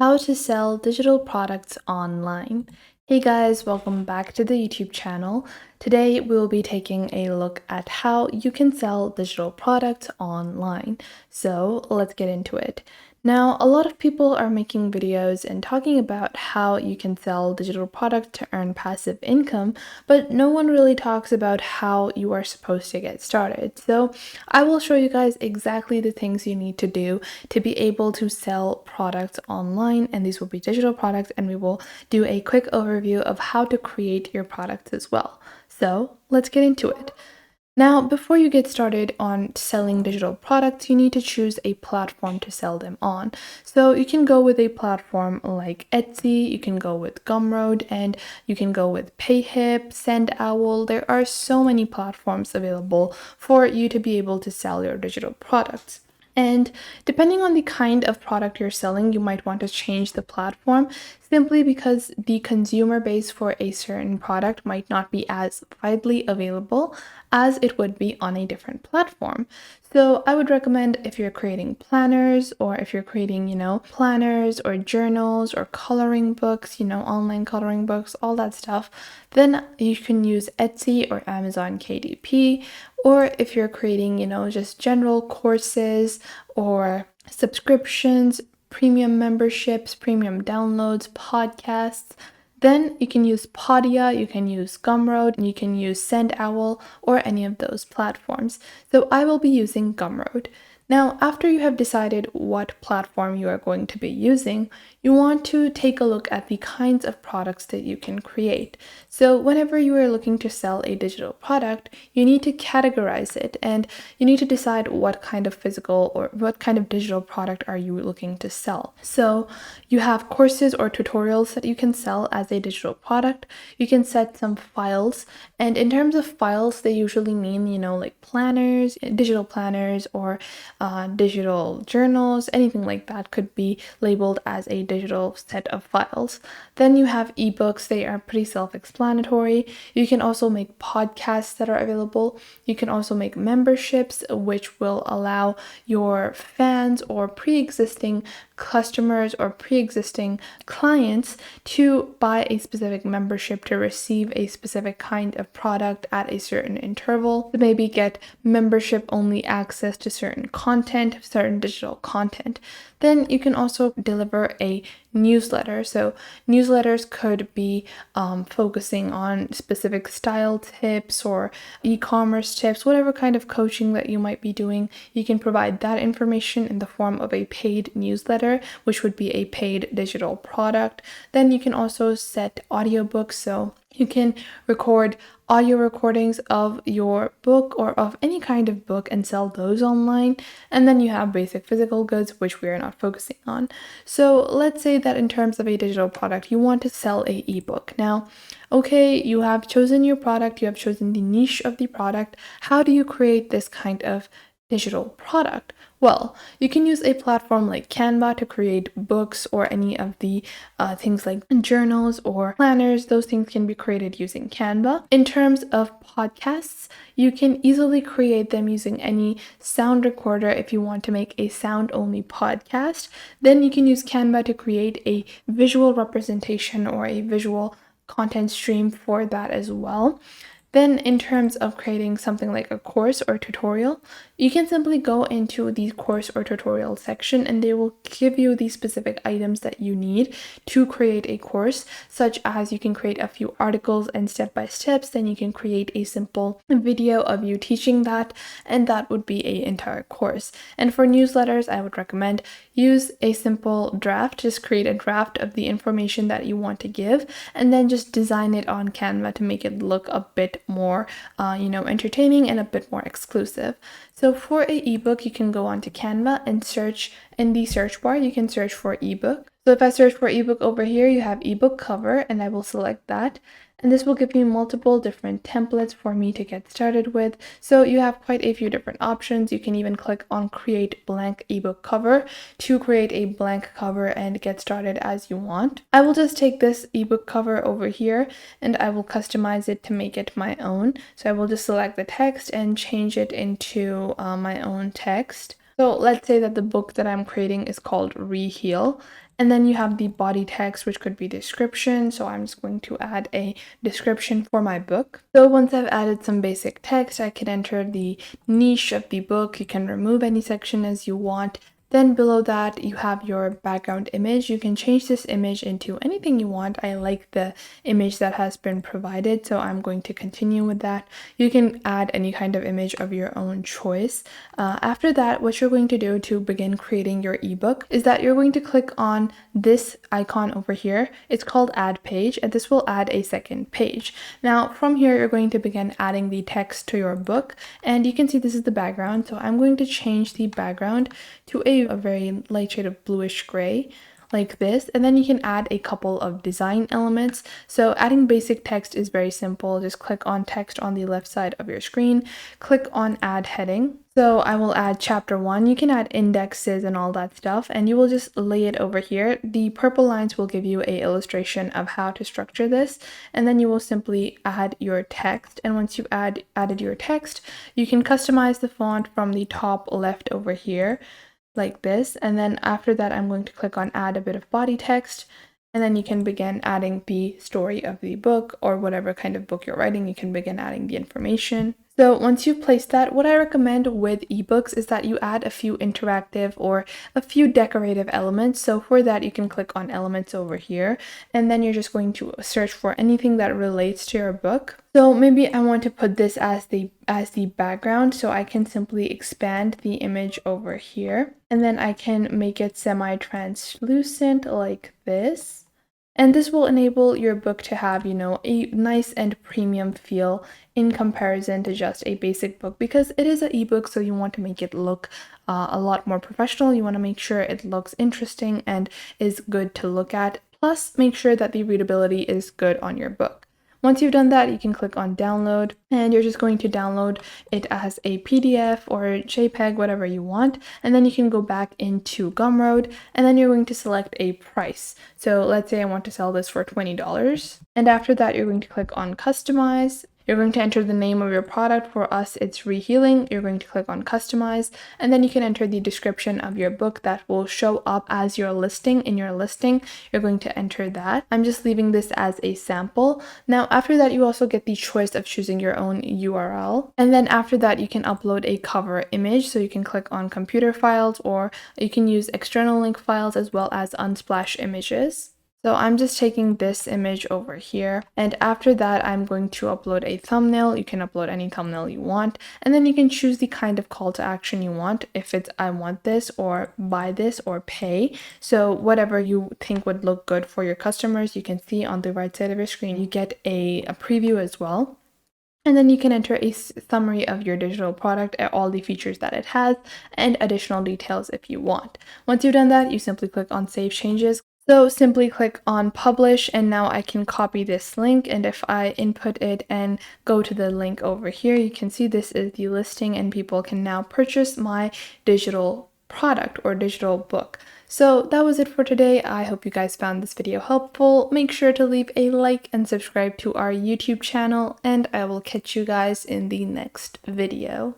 How to sell digital products online. Hey guys, welcome back to the YouTube channel. Today we'll be taking a look at how you can sell digital products online. So let's get into it. Now, a lot of people are making videos and talking about how you can sell digital products to earn passive income, but no one really talks about how you are supposed to get started. So I will show you guys exactly the things you need to do to be able to sell products online, and these will be digital products, and we will do a quick overview of how to create your products as well. So let's get into it. Now, before you get started on selling digital products, you need to choose a platform to sell them on. So you can go with a platform like Etsy, you can go with Gumroad, and you can go with Payhip, SendOwl. There are so many platforms available for you to be able to sell your digital products. And depending on the kind of product you're selling, you might want to change the platform simply because the consumer base for a certain product might not be as widely available as it would be on a different platform. So I would recommend if you're creating planners or if you're creating, planners or journals or coloring books, online coloring books, all that stuff, then you can use Etsy or Amazon KDP. Or if you're creating, just general courses or subscriptions, premium memberships, premium downloads, podcasts, then you can use Podia, you can use Gumroad, and you can use SendOwl or any of those platforms. So I will be using Gumroad. Now, after you have decided what platform you are going to be using, you want to take a look at the kinds of products that you can create. So whenever you are looking to sell a digital product, you need to categorize it and you need to decide what kind of physical or what kind of digital product are you looking to sell. So you have courses or tutorials that you can sell as a digital product. You can set some files, and in terms of files, they usually mean, like planners, digital planners, or digital journals, anything like that could be labeled as a digital set of files. Then you have ebooks, they are pretty self-explanatory. You can also make podcasts that are available. You can also make memberships, which will allow your fans or pre-existing customers or pre-existing clients to buy a specific membership to receive a specific kind of product at a certain interval, to maybe get membership only access to certain content, certain digital content. Then you can also deliver a newsletter. So newsletters could be focusing on specific style tips or e-commerce tips, whatever kind of coaching that you might be doing. You can provide that information in the form of a paid newsletter, which would be a paid digital product. Then you can also set audiobooks. So you can record audio recordings of your book or of any kind of book and sell those online. And then you have basic physical goods, which we are not focusing on. So let's say that in terms of a digital product, you want to sell a ebook. Now, okay, you have chosen your product, you have chosen the niche of the product. How do you create this kind of digital product? Well, you can use a platform like Canva to create books or any of the things like journals or planners. Those things can be created using Canva. In terms of podcasts, you can easily create them using any sound recorder if you want to make a sound-only podcast. Then you can use Canva to create a visual representation or a visual content stream for that as well. Then in terms of creating something like a course or tutorial, you can simply go into the course or tutorial section and they will give you the specific items that you need to create a course, such as you can create a few articles and step-by-steps, then you can create a simple video of you teaching that, and that would be an entire course. And for newsletters, I would recommend use a simple draft, just create a draft of the information that you want to give, and then just design it on Canva to make it look a bit more entertaining and a bit more exclusive. So for a ebook, you can go onto Canva and search in the search bar. You can search for ebook. So if I search for ebook over here, you have ebook cover, and I will select that. And this will give me multiple different templates for me to get started with. So you have quite a few different options. You can even click on create blank ebook cover to create a blank cover and get started as you want. I will just take this ebook cover over here and I will customize it to make it my own. So I will just select the text and change it into my own text. So let's say that the book that I'm creating is called Reheal. And then you have the body text, which could be description. So I'm just going to add a description for my book. So once I've added some basic text, I can enter the niche of the book. You can remove any section as you want. Then below that, you have your background image. You can change this image into anything you want. I like the image that has been provided, so I'm going to continue with that. You can add any kind of image of your own choice. After that, what you're going to do to begin creating your ebook is that you're going to click on this icon over here. It's called Add Page, and this will add a second page. Now, from here, you're going to begin adding the text to your book, and you can see this is the background. So I'm going to change the background to a very light shade of bluish gray like this, and then you can add a couple of design elements. So adding basic text is very simple. Just click on text on the left side of your screen, click on add heading. So I will add chapter 1. You can add indexes and all that stuff, and you will just lay it over here. The purple lines will give you a illustration of how to structure this, and then you will simply add your text. And once you've added your text, you can customize the font from the top left over here like this. And then after that, I'm going to click on add a bit of body text, and then you can begin adding the story of the book, or whatever kind of book you're writing, you can begin adding the information. So once you've placed that, what I recommend with ebooks is that you add a few interactive or a few decorative elements. So for that, you can click on elements over here, and then you're just going to search for anything that relates to your book. So maybe I want to put this as the background, so I can simply expand the image over here, and then I can make it semi-translucent like this. And this will enable your book to have, a nice and premium feel in comparison to just a basic book, because it is an ebook, so you want to make it look a lot more professional. You want to make sure it looks interesting and is good to look at, plus make sure that the readability is good on your book. Once you've done that, you can click on download, and you're just going to download it as a PDF or JPEG, whatever you want. And then you can go back into Gumroad, and then you're going to select a price. So let's say I want to sell this for $20. And after that, you're going to click on customize. You're going to enter the name of your product. For us, it's Rehealing. You're going to click on customize, and then you can enter the description of your book that will show up as your listing. In your listing, you're going to enter that. I'm just leaving this as a sample. Now, after that, you also get the choice of choosing your own URL. And then after that, you can upload a cover image. So you can click on computer files, or you can use external link files as well as Unsplash images. So I'm just taking this image over here, and after that I'm going to upload a thumbnail. You can upload any thumbnail you want, and then you can choose the kind of call to action you want, if it's I want this, or buy this, or pay. So whatever you think would look good for your customers. You can see on the right side of your screen you get a preview as well. And then you can enter a summary of your digital product, all the features that it has, and additional details if you want. Once you've done that, you simply click on Save Changes. So simply click on publish, and now I can copy this link, and if I input it and go to the link over here, you can see this is the listing, and people can now purchase my digital product or digital book. So that was it for today. I hope you guys found this video helpful. Make sure to leave a like and subscribe to our YouTube channel, and I will catch you guys in the next video.